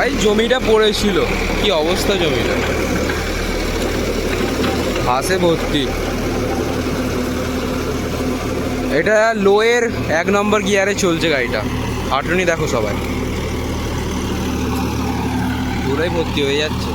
ভাই জমিটা পড়েছিল, কি অবস্থা জমিটা, ঘাসে ভর্তি। এটা লোয়ের 1 নম্বর গিয়ারে চলছে গাড়িটা। হাঁটুনি দেখো সবাই, পুরাই ভর্তি হয়ে যাচ্ছে।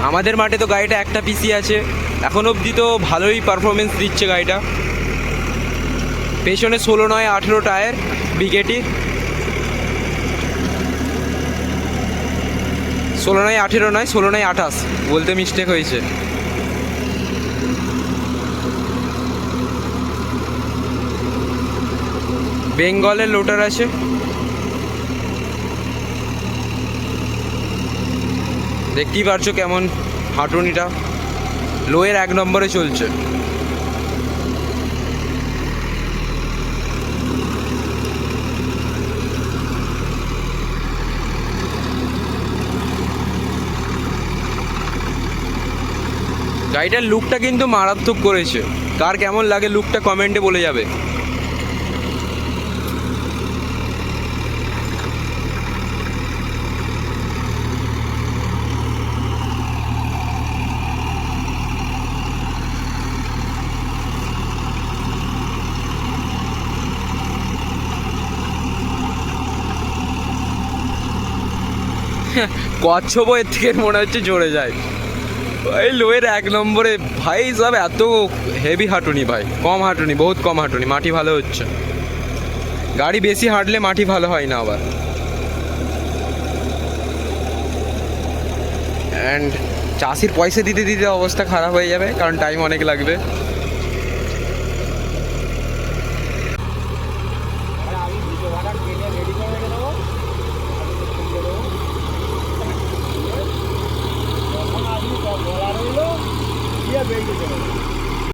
আমাদের মাঠে তো গাড়িটা একটা পিসি আছে, এখন অবধি তো ভালোই পারফরমেন্স দিচ্ছে গাড়িটা। পেছনে 16/18 টায়ার বিকেটি, 16/18 নয় 16/28 বলতে মিস্টেক হয়েছে। বেঙ্গলের লোটার আছে। দেখতেই পারছো কেমন হাঁটুনিটা, লোয়ের 1 নম্বরে চলছে। গাড়িটার লুকটা কিন্তু মারাত্মক করেছে। কার কেমন লাগে লুকটা কমেন্টে বলে যাবে। কচ্ছপ এর থেকে মনে হচ্ছে জোরে যায়। ভাই লোয়ের 1 নম্বরে ভাই সব এত হেভি হাঁটুনি, ভাই কম হাঁটুনি, বহুত কম হাঁটুনি, মাটি ভালো হচ্ছে। গাড়ি বেশি হাঁটলে মাটি ভালো হয় না আবার। অ্যান্ড চাষির পয়সা দিতে দিতে অবস্থা খারাপ হয়ে যাবে, কারণ টাইম অনেক লাগবে।